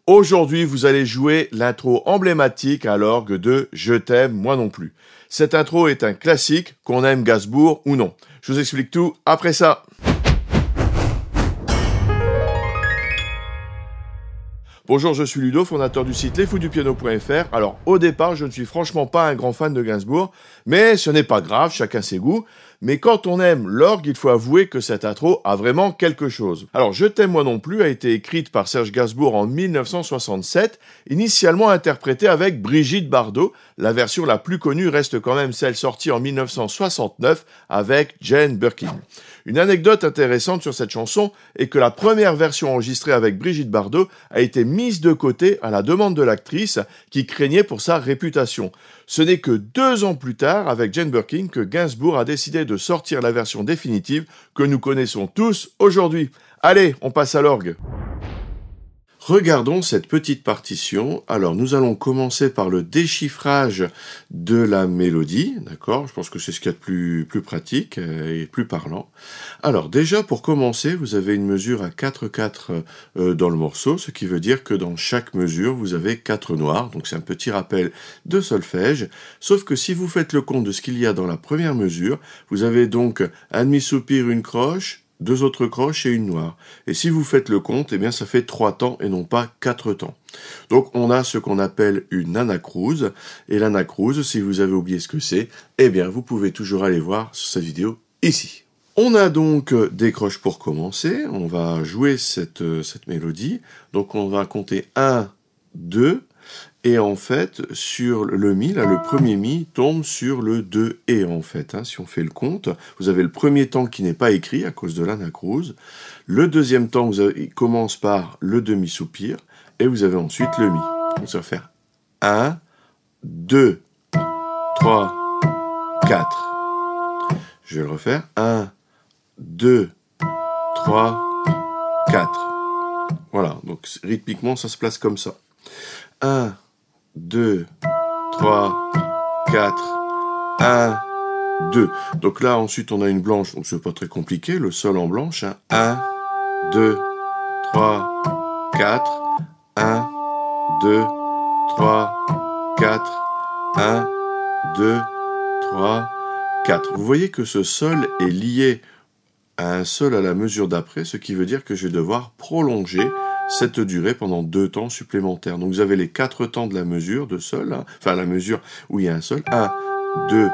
Aujourd'hui, vous allez jouer l'intro emblématique à l'orgue de Je t'aime, moi non plus. Cette intro est un classique, qu'on aime Gainsbourg ou non. Je vous explique tout après ça. Bonjour, je suis Ludo, fondateur du site lesfoudupiano.fr. Alors, au départ, je ne suis franchement pas un grand fan de Gainsbourg, mais ce n'est pas grave, chacun ses goûts. Mais quand on aime l'orgue, il faut avouer que cette intro a vraiment quelque chose. Alors, Je t'aime moi non plus a été écrite par Serge Gainsbourg en 1967, initialement interprétée avec Brigitte Bardot. La version la plus connue reste quand même celle sortie en 1969 avec Jane Birkin. Une anecdote intéressante sur cette chanson est que la première version enregistrée avec Brigitte Bardot a été mise de côté à la demande de l'actrice qui craignait pour sa réputation. Ce n'est que 2 ans plus tard, avec Jane Birkin, que Gainsbourg a décidé de sortir la version définitive que nous connaissons tous aujourd'hui. Allez, on passe à l'orgue. Regardons cette petite partition. Alors, nous allons commencer par le déchiffrage de la mélodie, d'accord ? Je pense que c'est ce qu'il y a de plus pratique et plus parlant. Alors, déjà, pour commencer, vous avez une mesure à 4/4 dans le morceau, ce qui veut dire que dans chaque mesure, vous avez 4 noirs. Donc, c'est un petit rappel de solfège. Sauf que si vous faites le compte de ce qu'il y a dans la première mesure, vous avez donc un demi-soupir, une croche, 2 autres croches et une noire. Et si vous faites le compte, eh bien ça fait 3 temps et non pas 4 temps. Donc on a ce qu'on appelle une anacrouse. Et l'anacrouse, si vous avez oublié ce que c'est, eh bien vous pouvez toujours aller voir sur cette vidéo ici. On a donc des croches pour commencer. On va jouer cette mélodie. Donc on va compter 1, 2... Et en fait, sur le mi, là, le premier mi tombe sur le 2 et en fait. Si on fait le compte, vous avez le premier temps qui n'est pas écrit à cause de l'anacrouse. Le deuxième temps, il commence par le demi-soupir. Et vous avez ensuite le mi. Donc ça va faire 1, 2, 3, 4. Je vais le refaire. 1, 2, 3, 4. Voilà, donc rythmiquement, ça se place comme ça. 1, 2, 3, 4, 1, 2. Donc là, ensuite, on a une blanche, donc c'est pas très compliqué, le sol en blanche. 1, 2, 3, 4, 1, 2, 3, 4, 1, 2, 3, 4. Vous voyez que ce sol est lié à un sol à la mesure d'après, ce qui veut dire que je vais devoir prolonger cette durée pendant 2 temps supplémentaires. Donc vous avez les 4 temps de la mesure de sol, enfin la mesure où il y a un sol, 1, 2,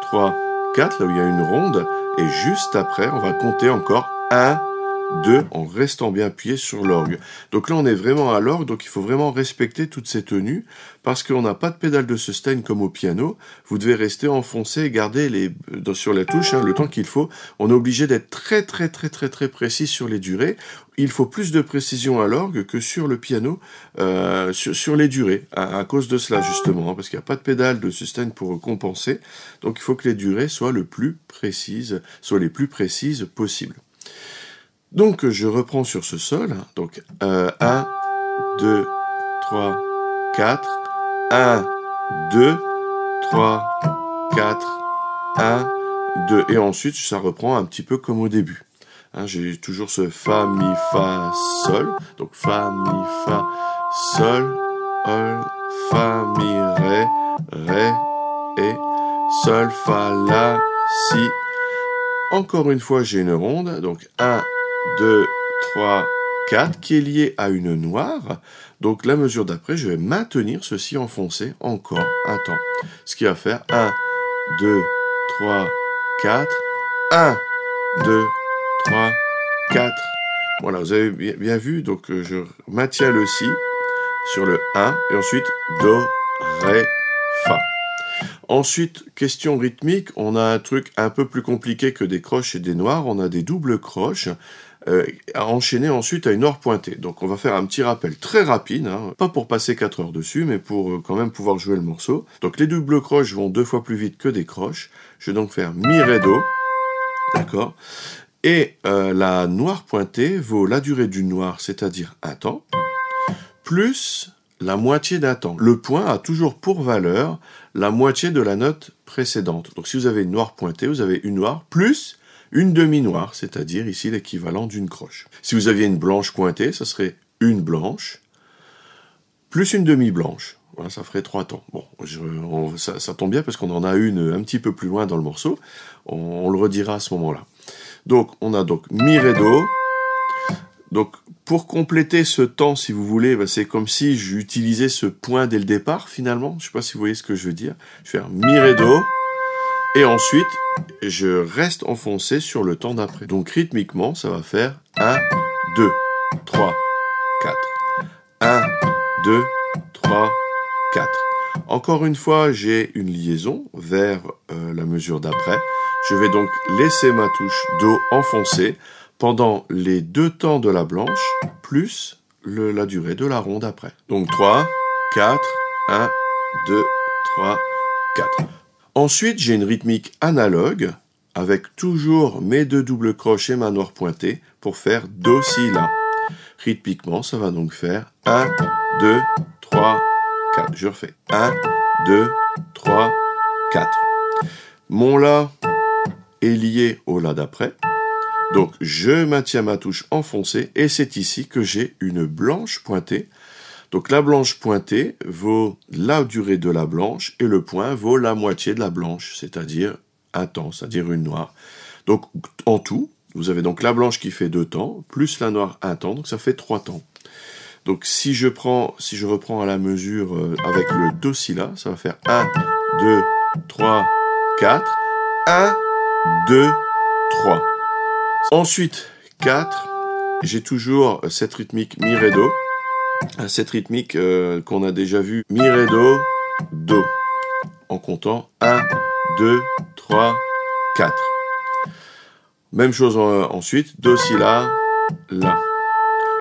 3, 4, là où il y a une ronde, et juste après, on va compter encore 1, 2, en restant bien appuyé sur l'orgue. Donc là, on est vraiment à l'orgue, donc il faut vraiment respecter toutes ces tenues, parce qu'on n'a pas de pédale de sustain comme au piano. Vous devez rester enfoncé et garder sur la touche le temps qu'il faut. On est obligé d'être très précis sur les durées. Il faut plus de précision à l'orgue que sur le piano, sur les durées, à cause de cela justement, parce qu'il n'y a pas de pédale de sustain pour compenser. Donc il faut que les durées soient les plus précises possibles. Donc je reprends sur ce sol, donc 1, 2, 3, 4, 1, 2, 3, 4, 1, 2, et ensuite ça reprend un petit peu comme au début. J'ai toujours ce Fa, Mi, Fa, Sol, donc Fa, Mi, Fa, Sol, Fa, Mi, Ré, Ré, et Sol, Fa, La, Si. Encore une fois, j'ai une ronde, donc 1, 2, 3, 4, qui est lié à une noire. Donc la mesure d'après, je vais maintenir ceci enfoncé encore un temps. Ce qui va faire 1, 2, 3, 4, 1, 2, 3, 4. Voilà, vous avez bien vu, donc je maintiens le Si sur le 1, et ensuite Do, Ré, Fa. Ensuite, question rythmique, on a un truc un peu plus compliqué que des croches et des noirs, on a des doubles croches, à enchaîner ensuite à une noire pointée. Donc on va faire un petit rappel très rapide, pas pour passer 4 heures dessus, mais pour quand même pouvoir jouer le morceau. Donc les doubles croches vont 2 fois plus vite que des croches. Je vais donc faire Mi, Ré, Do, d'accord ? Et la noire pointée vaut la durée d'une noire, c'est-à-dire un temps, plus la moitié d'un temps. Le point a toujours pour valeur la moitié de la note précédente. Donc si vous avez une noire pointée, vous avez une noire plus une demi-noire, c'est-à-dire ici l'équivalent d'une croche. Si vous aviez une blanche pointée, ce serait une blanche plus une demi-blanche. Voilà, ça ferait 3 temps. Bon, ça tombe bien parce qu'on en a une un petit peu plus loin dans le morceau. On le redira à ce moment-là. Donc, on a donc Mi, Ré, Do. Donc, pour compléter ce temps, si vous voulez, ben, c'est comme si j'utilisais ce point dès le départ, finalement. Je ne sais pas si vous voyez ce que je veux dire. Je vais faire Mi, Ré, Do. Et ensuite, je reste enfoncé sur le temps d'après. Donc, rythmiquement, ça va faire 1, 2, 3, 4. 1, 2, 3, 4. Encore une fois, j'ai une liaison vers la mesure d'après. Je vais donc laisser ma touche Do enfoncée pendant les 2 temps de la blanche, plus la durée de la ronde après. Donc 3, 4, 1, 2, 3, 4. Ensuite, j'ai une rythmique analogue, avec toujours mes 2 doubles crochets et ma noire pointée, pour faire Do, Si, La. Rythmiquement, ça va donc faire 1, 2, 3, 4. Je refais 1, 2, 3, 4. Mon La est lié au La d'après. Donc, je maintiens ma touche enfoncée et c'est ici que j'ai une blanche pointée. Donc, la blanche pointée vaut la durée de la blanche et le point vaut la moitié de la blanche, c'est-à-dire un temps, c'est-à-dire une noire. Donc, en tout, vous avez donc la blanche qui fait 2 temps, plus la noire 1 temps, donc ça fait 3 temps. Donc, si je reprends à la mesure avec le Do, Si, La, ça va faire 1, 2, 3, 4, 1, 2, 3. Ensuite, 4, j'ai toujours cette rythmique Mi, Ré, Do. Cette rythmique qu'on a déjà vue, Mi, Ré, Do, Do. En comptant 1, 2, 3, 4. Même chose ensuite, Do, Si, La, La.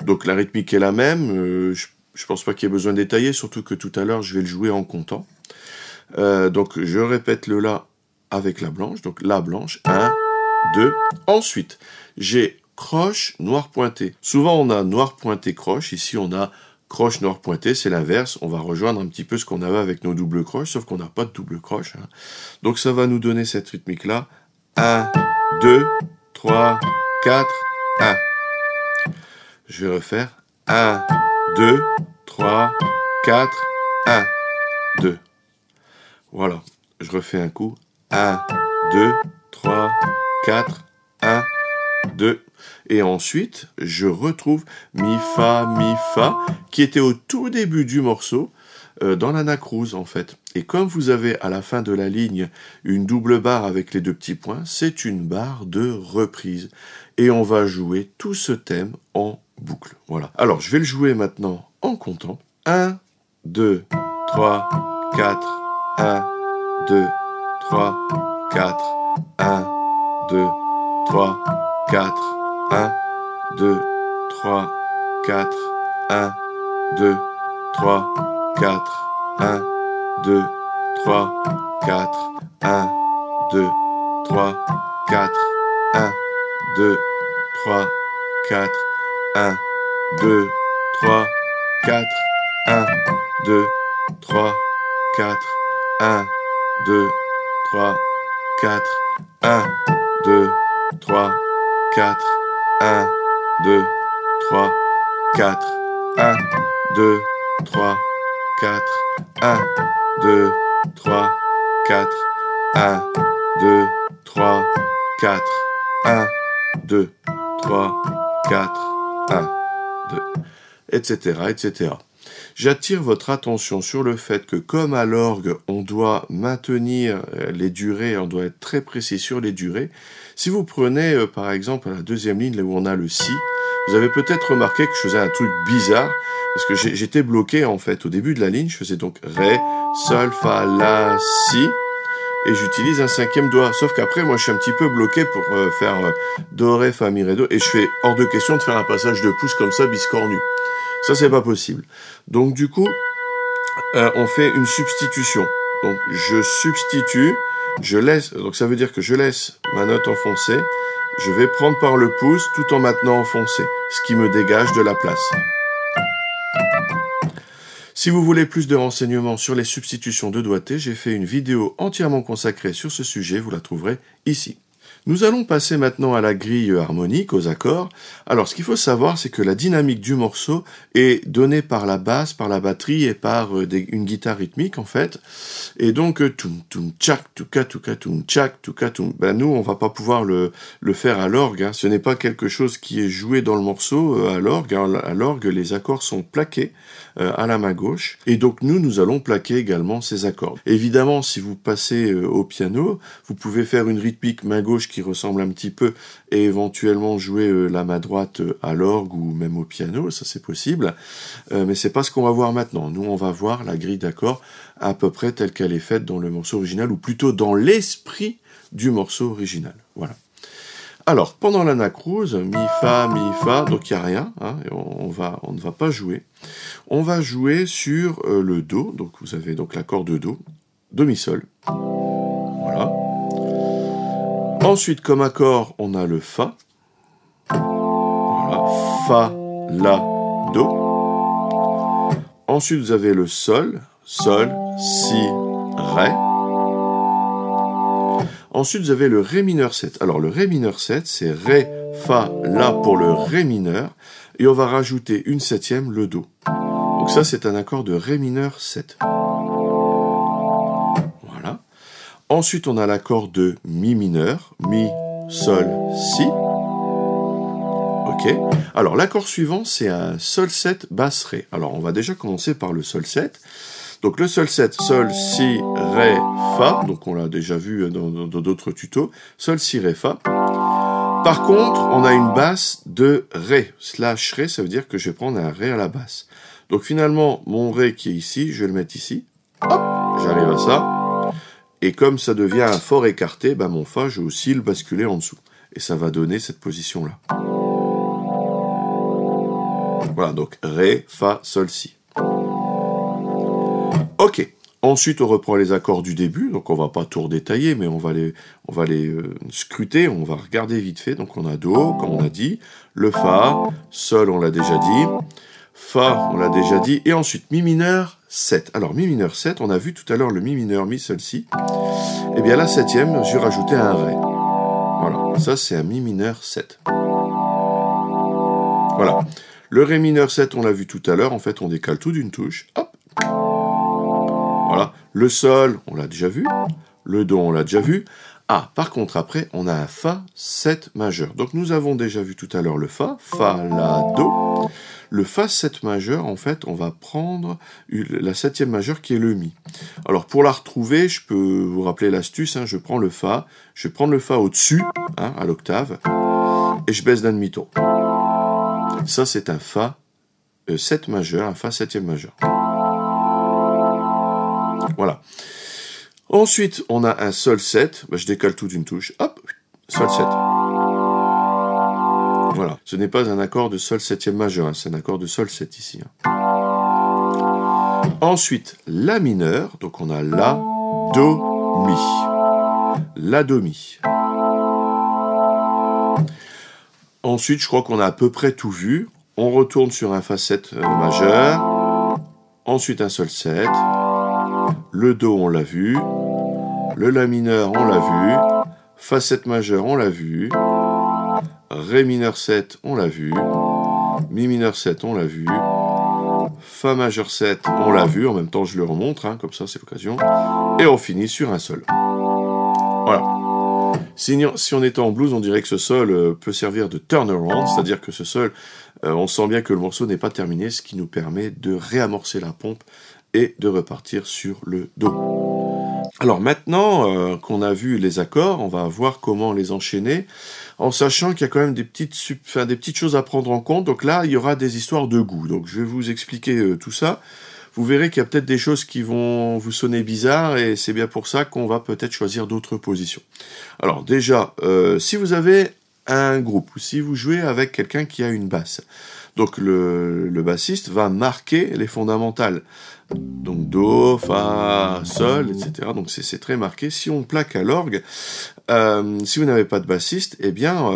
Donc la rythmique est la même, je pense pas qu'il y ait besoin de détailler, surtout que tout à l'heure je vais le jouer en comptant. Donc je répète le La avec la blanche, donc La blanche, 1, 2. Ensuite, j'ai croche, noir pointé. Souvent on a noir pointé, croche, ici on a croche, noir pointé, c'est l'inverse. On va rejoindre un petit peu ce qu'on avait avec nos doubles croches, sauf qu'on n'a pas de double croche. Hein. Donc ça va nous donner cette rythmique-là. 1, 2, 3, 4, 1. Je vais refaire 1, 2, 3, 4, 1, 2. Voilà, je refais un coup. 1, 2, 3, 4, 1, 2. Et ensuite, je retrouve Mi, Fa, qui était au tout début du morceau, dans l'anacrouse en fait. Et comme vous avez à la fin de la ligne une double barre avec les 2 petits points, c'est une barre de reprise. Et on va jouer tout ce thème en boucle. Voilà. Alors, je vais le jouer maintenant en comptant. 1, 2, 3, 4, 1, 2, 3, 4, 1, 2, 3, 4, 1, 2, 3, 4, 1, 2, 3, 4, 1, 2, 3, 4, 1, 2, 3, 4, 1, 2, 3, 4, 1, 2, 3, 4, 1, 2, 3, 4, 1, 2, 3, 4, 1, 2, 3, 4, 1, 2, 3, 4, 1, 2, 3, 4, 1, 2, 3, 4, 1, 2, 3, 4, 1, 2, 3, 4, 1, 2, etc., etc. J'attire votre attention sur le fait que comme à l'orgue, on doit maintenir les durées, on doit être très précis sur les durées. Si vous prenez par exemple la 2e ligne, là où on a le Si, vous avez peut-être remarqué que je faisais un truc bizarre, parce que j'étais bloqué en fait. Au début de la ligne, je faisais donc Ré, Sol, Fa, La, Si, et j'utilise un 5e doigt. Sauf qu'après, moi je suis un petit peu bloqué pour faire Do, Ré, Fa, Mi, Ré, Do, et je fais hors de question de faire un passage de pouce comme ça, biscornu. Ça, c'est pas possible. Donc, du coup, on fait une substitution. Donc, je substitue, je laisse, donc ça veut dire que je laisse ma note enfoncée, je vais prendre par le pouce tout en maintenant enfoncé, ce qui me dégage de la place. Si vous voulez plus de renseignements sur les substitutions de doigté, j'ai fait une vidéo entièrement consacrée sur ce sujet, vous la trouverez ici. Nous allons passer maintenant à la grille harmonique, aux accords. Alors, ce qu'il faut savoir, c'est que la dynamique du morceau est donnée par la basse, par la batterie et par une guitare rythmique, en fait. Et donc, toum, toum, tchak, touka, touka, toum, tchak, touka, toum. Ben, nous, on va pas pouvoir le faire à l'orgue, hein. Ce n'est pas quelque chose qui est joué dans le morceau à l'orgue. À l'orgue, les accords sont plaqués à la main gauche. Et donc, nous allons plaquer également ces accords. Évidemment, si vous passez au piano, vous pouvez faire une rythmique main gauche qui ressemble un petit peu et éventuellement jouer la main droite à l'orgue ou même au piano, ça c'est possible, mais c'est pas ce qu'on va voir maintenant. Nous on va voir la grille d'accords à peu près telle qu'elle est faite dans le morceau original, ou plutôt dans l'esprit du morceau original. Voilà. Alors, pendant l'anacrouse, mi, fa, donc il n'y a rien, hein, et on ne va pas jouer. On va jouer sur le Do, donc vous avez donc l'accord de Do, Do, mi, sol. Voilà. Ensuite, comme accord, on a le Fa. Voilà. Fa, La, Do. Ensuite, vous avez le Sol. Sol, Si, Ré. Ensuite, vous avez le Ré mineur 7. Alors, le Ré mineur 7, c'est Ré, Fa, La pour le Ré mineur. Et on va rajouter une septième, le Do. Donc ça, c'est un accord de Ré mineur 7. Voilà. Ensuite, on a l'accord de Mi mineur. Mi, Sol, Si. Ok. Alors, l'accord suivant, c'est un Sol 7, basse, Ré. Alors, on va déjà commencer par le Sol 7. Donc, le Sol 7, Sol, Si, Ré, Fa. Donc, on l'a déjà vu dans d'autres tutos. Sol, Si, Ré, Fa. Par contre, on a une basse de Ré. Slash Ré, ça veut dire que je vais prendre un Ré à la basse. Donc, finalement, mon Ré qui est ici, je vais le mettre ici. Hop, j'arrive à ça. Et comme ça devient un fort écarté, ben mon Fa, je vais aussi le basculer en dessous. Et ça va donner cette position-là. Voilà, donc Ré, Fa, Sol, Si. Ok. Ensuite, on reprend les accords du début. Donc, on va pas tout redétailler, mais on va les scruter. On va regarder vite fait. Donc, on a Do, comme on a dit. Le Fa. Sol, on l'a déjà dit. Fa, on l'a déjà dit. Et ensuite, Mi mineur 7. Alors, Mi mineur 7, on a vu tout à l'heure le Mi mineur, Mi, Sol, Si. Eh bien, la septième, je vais rajouter un Ré. Voilà. Ça, c'est un Mi mineur 7. Voilà. Le Ré mineur 7, on l'a vu tout à l'heure. En fait, on décale tout d'une touche. Hop. Voilà. Le Sol, on l'a déjà vu. Le Do, on l'a déjà vu. Ah, par contre, après, on a un Fa 7 majeur. Donc, nous avons déjà vu tout à l'heure le Fa. Fa, La, Do. Le Fa 7 majeur, en fait, on va prendre la septième majeure qui est le Mi. Alors, pour la retrouver, je peux vous rappeler l'astuce. Hein, je prends le Fa. Je vais prendre le Fa au-dessus, hein, à l'octave. Et je baisse d'un demi-ton. Ça, c'est un Fa 7 majeur, un Fa septième majeur. Voilà. Ensuite, on a un Sol 7. Ben, je décale tout d'une touche. Hop, Sol 7. Voilà. Ce n'est pas un accord de Sol septième majeur, hein, c'est un accord de Sol 7 ici. Hein. Ensuite, La mineur. Donc, on a La, Do, Mi. La, Do, Mi. Ensuite, je crois qu'on a à peu près tout vu. On retourne sur un Fa 7 majeur. Ensuite, un Sol 7. Le Do, on l'a vu. Le La mineur, on l'a vu. Fa 7 majeur, on l'a vu. Ré mineur 7, on l'a vu. Mi mineur 7, on l'a vu. Fa majeur 7, on l'a vu. En même temps, je le remontre, hein, comme ça, c'est l'occasion. Et on finit sur un Sol. Voilà. Si on était en blues, on dirait que ce Sol peut servir de turnaround, c'est-à-dire que ce Sol, on sent bien que le morceau n'est pas terminé, ce qui nous permet de réamorcer la pompe et de repartir sur le Do. Alors maintenant qu'on a vu les accords, on va voir comment les enchaîner, en sachant qu'il y a quand même des petites choses à prendre en compte. Donc là, il y aura des histoires de goût. Donc je vais vous expliquer tout ça. Vous verrez qu'il y a peut-être des choses qui vont vous sonner bizarres, et c'est bien pour ça qu'on va peut-être choisir d'autres positions. Alors déjà, si vous avez un groupe, ou si vous jouez avec quelqu'un qui a une basse, donc le bassiste va marquer les fondamentales. Donc Do, Fa, Sol, etc. Donc c'est très marqué. Si on plaque à l'orgue, si vous n'avez pas de bassiste, eh bien,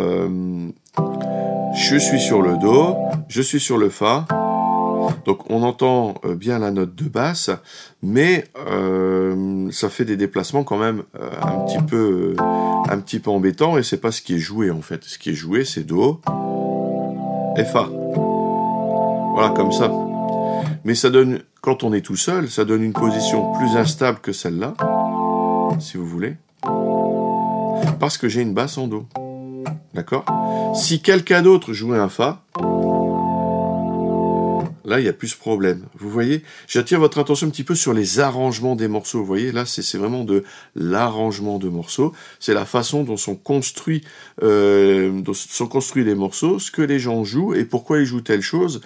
je suis sur le Do, je suis sur le Fa. Donc on entend bien la note de basse, mais ça fait des déplacements quand même un petit peu embêtants, et c'est pas ce qui est joué en fait. Ce qui est joué, c'est Do et Fa. Voilà, comme ça. Mais ça donne, quand on est tout seul, ça donne une position plus instable que celle-là, si vous voulez, parce que j'ai une basse en Do. D'accord? Si quelqu'un d'autre jouait un Fa, là, il n'y a plus ce problème. Vous voyez, j'attire votre attention un petit peu sur les arrangements des morceaux. Vous voyez, là, c'est vraiment de l'arrangement de morceaux. C'est la façon dont sont construits les morceaux, ce que les gens jouent et pourquoi ils jouent telle chose.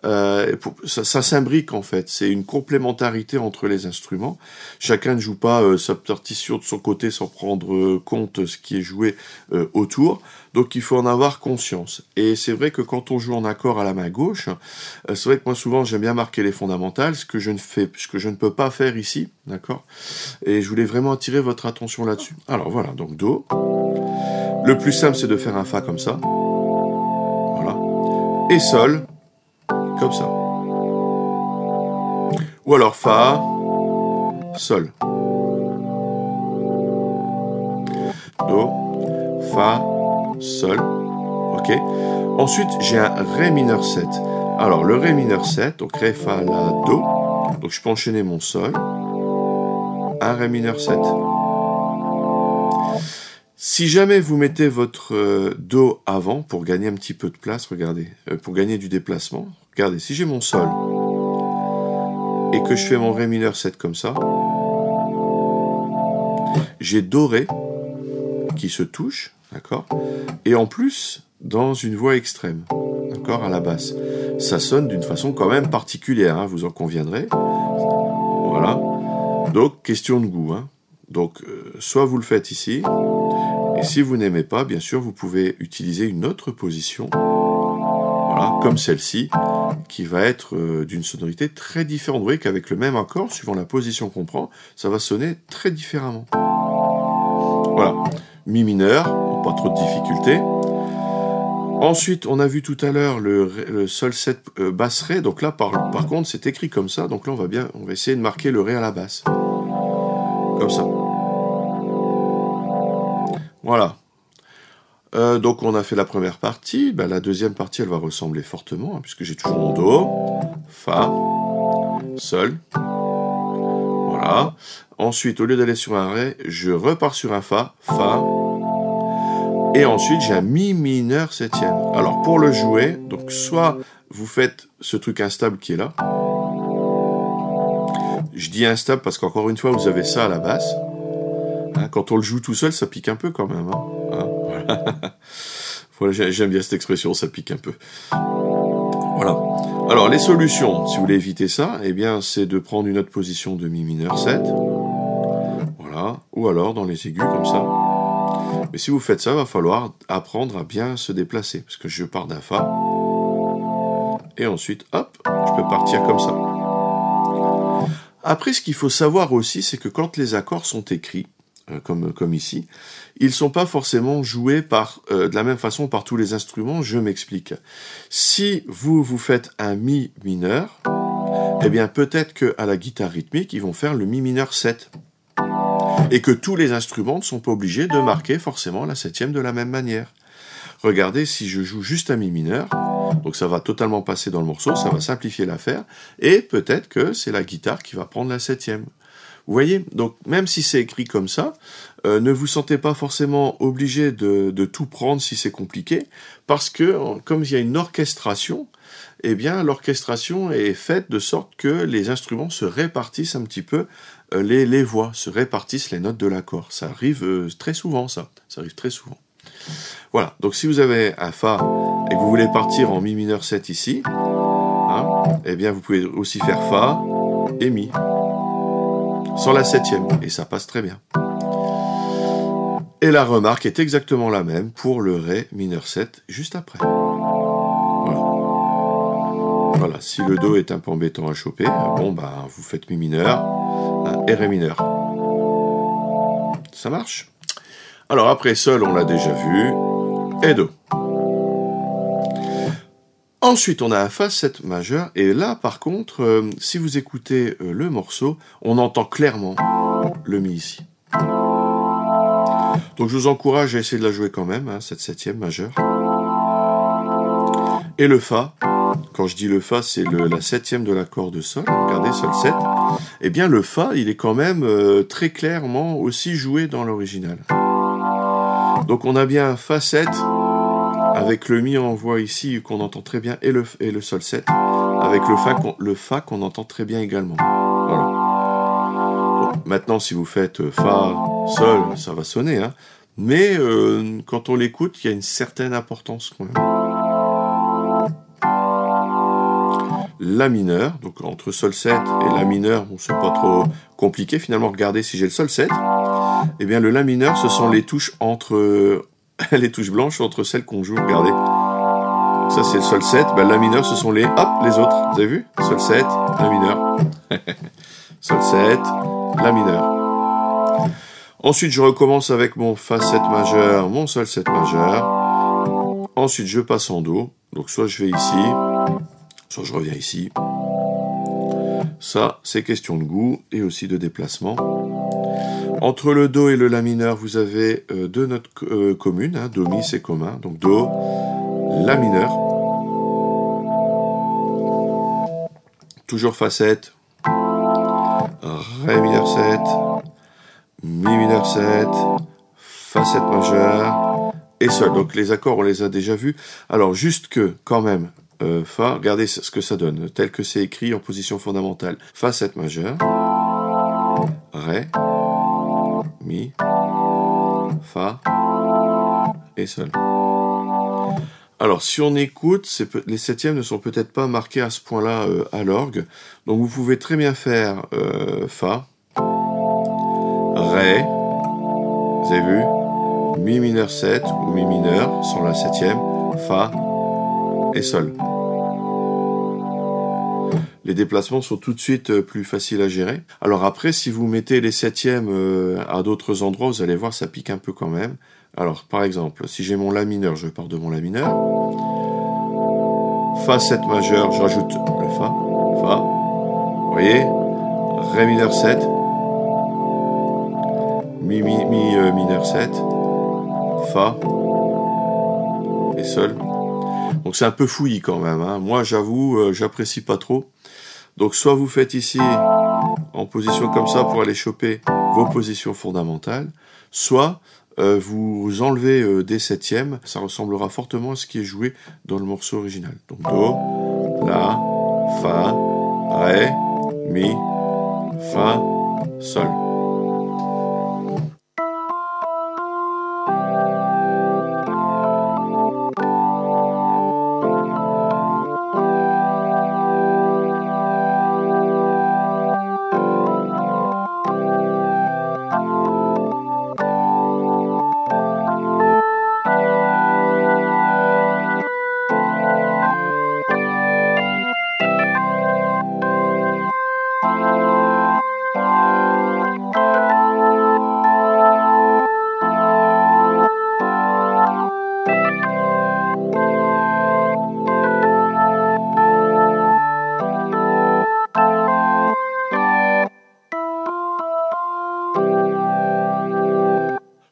Ça s'imbrique, en fait. C'est une complémentarité entre les instruments. Chacun ne joue pas sa partition de son côté sans prendre compte ce qui est joué autour. Donc, il faut en avoir conscience. Et c'est vrai que quand on joue en accord à la main gauche, c'est vrai que moi, souvent, j'aime bien marquer les fondamentales, ce que je ne peux pas faire ici, d'accord? Et je voulais vraiment attirer votre attention là-dessus. Alors, voilà, donc Do. Le plus simple, c'est de faire un Fa comme ça. Voilà. Et Sol, comme ça. Ou alors Fa, Sol. Do, Fa, Sol. Ok. Ensuite, j'ai un Ré mineur 7. Alors, le Ré mineur 7, donc Ré, Fa, La, Do. Donc, je peux enchaîner mon Sol. Un Ré mineur 7. Si jamais vous mettez votre Do avant, pour gagner un petit peu de place, regardez, pour gagner du déplacement, regardez, si j'ai mon Sol, et que je fais mon Ré mineur 7 comme ça, j'ai Do, Ré, qui se touche, d'accord? Et en plus, dans une voix extrême, d'accord, à la basse. Ça sonne d'une façon quand même particulière, hein, vous en conviendrez. Voilà. Donc, question de goût, hein. Donc, soit vous le faites ici, et si vous n'aimez pas, bien sûr, vous pouvez utiliser une autre position, voilà, comme celle-ci, qui va être d'une sonorité très différente. Vous voyez qu'avec le même accord, suivant la position qu'on prend, ça va sonner très différemment. Voilà. Mi mineur, pas trop de difficultés. Ensuite, on a vu tout à l'heure le Sol 7 basse Ré. Donc là, par contre, c'est écrit comme ça. Donc là, on va essayer de marquer le Ré à la basse. Comme ça. Voilà. Donc on a fait la première partie. Ben, la deuxième partie, elle va ressembler fortement, hein, puisque j'ai toujours mon Do, Fa, Sol. Voilà. Ensuite, au lieu d'aller sur un Ré, je repars sur un Fa, Fa. Et ensuite, j'ai un Mi mineur septième. Alors, pour le jouer, donc soit vous faites ce truc instable qui est là. Je dis instable parce qu'encore une fois, vous avez ça à la basse. Hein, quand on le joue tout seul, ça pique un peu quand même. Hein, voilà. Voilà, j'aime bien cette expression, ça pique un peu. Voilà. Alors, les solutions, si vous voulez éviter ça, eh bien, c'est de prendre une autre position de Mi mineur 7. Voilà. Ou alors, dans les aigus, comme ça. Mais si vous faites ça, il va falloir apprendre à bien se déplacer. Parce que je pars d'un Fa. Et ensuite, hop, je peux partir comme ça. Après, ce qu'il faut savoir aussi, c'est que quand les accords sont écrits, comme ici, ils ne sont pas forcément joués de la même façon par tous les instruments. Je m'explique. Si vous faites un Mi mineur, eh bien peut-être qu'à la guitare rythmique, ils vont faire le Mi mineur 7. Et que tous les instruments ne sont pas obligés de marquer forcément la septième de la même manière. Regardez, si je joue juste un Mi mineur, donc ça va totalement passer dans le morceau, ça va simplifier l'affaire, et peut-être que c'est la guitare qui va prendre la septième. Vous voyez? Donc même si c'est écrit comme ça, ne vous sentez pas forcément obligé de tout prendre si c'est compliqué, parce que comme il y a une orchestration, eh bien l'orchestration est faite de sorte que les instruments se répartissent un petit peu, les voix se répartissent les notes de l'accord. Ça arrive très souvent, ça arrive très souvent. Voilà, donc si vous avez un Fa et que vous voulez partir en Mi mineur 7 ici, hein, eh bien vous pouvez aussi faire Fa et Mi, sans la septième, et ça passe très bien. Et la remarque est exactement la même pour le Ré mineur 7 juste après. Voilà. Voilà, si le Do est un peu embêtant à choper, bon bah vous faites Mi mineur et Ré mineur. Ça marche? Alors après Sol, on l'a déjà vu, et Do. Ensuite, on a un Fa7 majeur, et là, par contre, si vous écoutez le morceau, on entend clairement le Mi ici. Donc je vous encourage à essayer de la jouer quand même, hein, cette septième majeure. Et le Fa, quand je dis le Fa, c'est la septième de l'accord de Sol, regardez, Sol 7. Eh bien le Fa, il est quand même très clairement aussi joué dans l'original. Donc on a bien un Fa 7, avec le Mi on voit ici qu'on entend très bien, et le Sol 7, avec le Fa qu'on entend très bien également. Voilà. Donc, maintenant si vous faites Fa, Sol, ça va sonner, hein. Mais quand on l'écoute, il y a une certaine importance quand même. La mineur, donc entre Sol 7 et La mineur, bon, c'est pas trop compliqué finalement. Regardez, si j'ai le Sol 7, eh bien le La mineur, ce sont les touches entre les touches blanches entre celles qu'on joue, regardez. Donc ça c'est le Sol 7, ben, La mineur, ce sont les autres, vous avez vu? Sol 7, La mineur. Sol 7, La mineur. Ensuite, je recommence avec mon Fa 7 majeur, mon Sol 7 majeur. Ensuite, je passe en Do. Donc, soit je vais ici, soit je reviens ici. Ça, c'est question de goût et aussi de déplacement. Entre le Do et le La mineur, vous avez deux notes communes. Hein. Do, Mi, c'est commun. Donc, Do, La mineur. Toujours Fa 7. Ré mineur 7. Mi mineur 7, Fa 7 majeur et Sol. Donc les accords, on les a déjà vus. Alors juste que, quand même, Fa, regardez ce que ça donne, tel que c'est écrit en position fondamentale. Fa 7 majeur, Ré, Mi, Fa et Sol. Alors si on écoute, les septièmes ne sont peut-être pas marqués à ce point-là à l'orgue. Donc vous pouvez très bien faire Fa, Ré, vous avez vu, Mi mineur 7 ou Mi mineur sur la septième, Fa et Sol. Les déplacements sont tout de suite plus faciles à gérer. Alors après, si vous mettez les septièmes à d'autres endroits, vous allez voir, ça pique un peu quand même. Alors par exemple, si j'ai mon La mineur, je pars de mon La mineur. Fa 7 majeur, je rajoute le Fa, vous voyez, Ré mineur 7, Mi mineur 7, Fa et Sol. Donc c'est un peu fouillis quand même, hein. Moi j'avoue, j'apprécie pas trop. Donc soit vous faites ici en position comme ça pour aller choper vos positions fondamentales, soit vous enlevez des septièmes, ça ressemblera fortement à ce qui est joué dans le morceau original. Donc Do, La, Fa, Ré, Mi, Fa, Sol.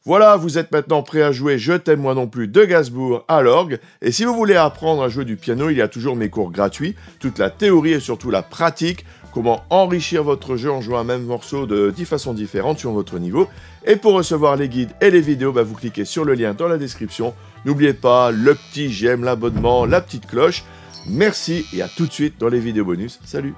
Voilà, vous êtes maintenant prêt à jouer Je t'aime moi non plus de Gainsbourg à l'orgue. Et si vous voulez apprendre à jouer du piano, il y a toujours mes cours gratuits, toute la théorie et surtout la pratique, comment enrichir votre jeu en jouant un même morceau de 10 façons différentes sur votre niveau. Et pour recevoir les guides et les vidéos, vous cliquez sur le lien dans la description. N'oubliez pas le petit j'aime, l'abonnement, la petite cloche. Merci et à tout de suite dans les vidéos bonus. Salut!